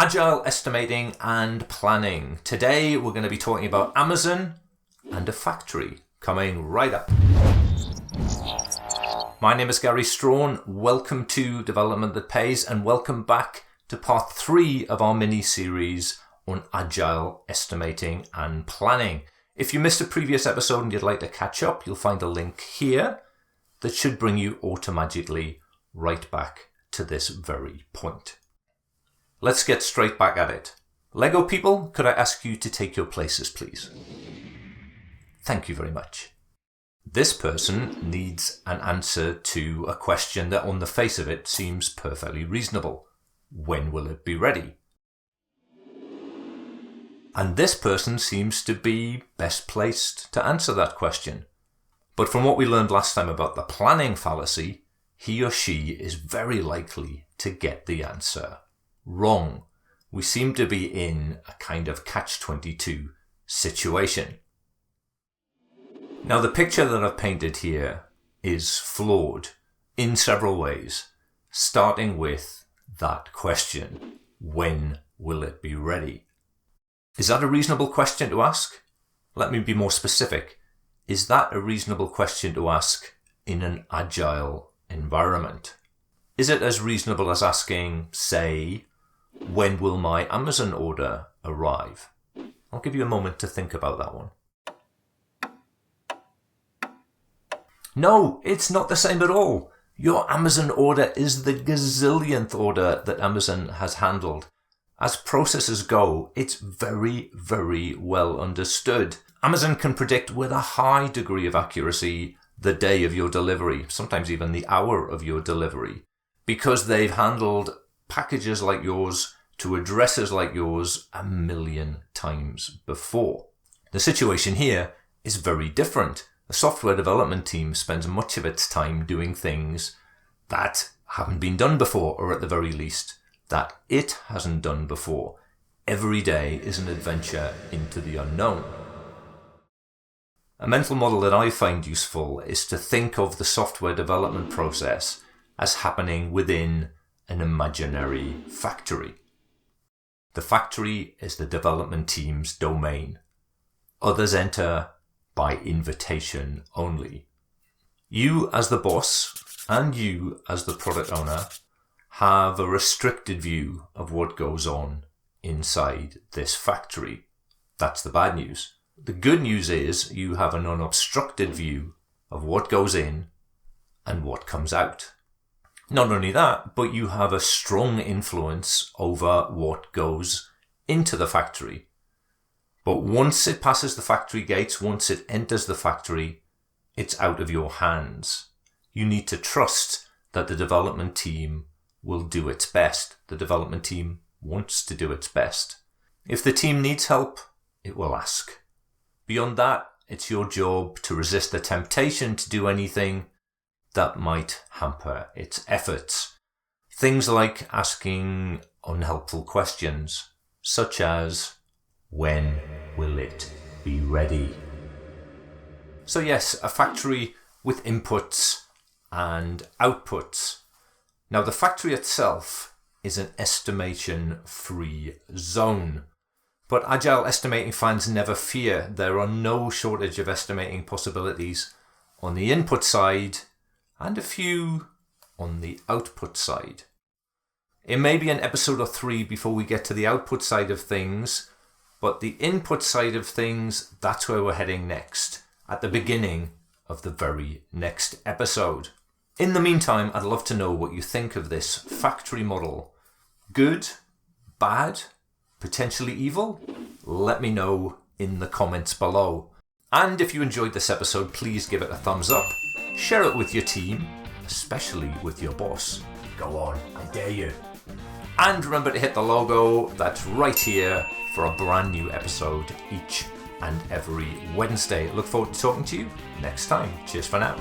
Agile estimating and planning. Today we're going to be talking about Amazon and a factory, coming right up. My name is Gary Strawn. Welcome to Development That Pays and welcome back to part 3 of our mini-series on Agile estimating and planning. If you missed a previous episode and you'd like to catch up, you'll find a link here that should bring you automatically right back to this very point. Let's get straight back at it. Lego people, could I ask you to take your places, please? Thank you very much. This person needs an answer to a question that on the face of it seems perfectly reasonable. When will it be ready? And this person seems to be best placed to answer that question. But from what we learned last time about the planning fallacy, he or she is very likely to get the answer wrong. We seem to be in a kind of catch-22 situation. Now, the picture that I've painted here is flawed in several ways, starting with that question, when will it be ready? Is that a reasonable question to ask? Let me be more specific. Is that a reasonable question to ask in an agile environment? Is it as reasonable as asking, say, when will my Amazon order arrive? I'll give you a moment to think about that one. No, it's not the same at all. Your Amazon order is the gazillionth order that Amazon has handled. As processes go, it's very, very well understood. Amazon can predict with a high degree of accuracy the day of your delivery, sometimes even the hour of your delivery, because they've handled packages like yours to addresses like yours 1,000,000 times before. The situation here is very different. The software development team spends much of its time doing things that haven't been done before, or at the very least, that it hasn't done before. Every day is an adventure into the unknown. A mental model that I find useful is to think of the software development process as happening within an imaginary factory. The factory is the development team's domain. Others enter by invitation only. You as the boss and you as the product owner have a restricted view of what goes on inside this factory. That's the bad news. The good news is you have an unobstructed view of what goes in and what comes out. Not only that, but you have a strong influence over what goes into the factory. But once it passes the factory gates, once it enters the factory, it's out of your hands. You need to trust that the development team will do its best. The development team wants to do its best. If the team needs help, it will ask. Beyond that, it's your job to resist the temptation to do anything that might hamper its efforts. Things like asking unhelpful questions, such as, when will it be ready? So yes, a factory with inputs and outputs. Now the factory itself is an estimation-free zone. But Agile estimating fans never fear. There are no shortage of estimating possibilities on the input side and a few on the output side. It may be an episode or 3 before we get to the output side of things, but the input side of things, that's where we're heading next, at the beginning of the very next episode. In the meantime, I'd love to know what you think of this factory model. Good? Bad? Potentially evil? Let me know in the comments below. And if you enjoyed this episode, please give it a thumbs up. Share it with your team, especially with your boss. Go on, I dare you. And remember to hit the logo that's right here for a brand new episode each and every Wednesday. Look forward to talking to you next time. Cheers for now.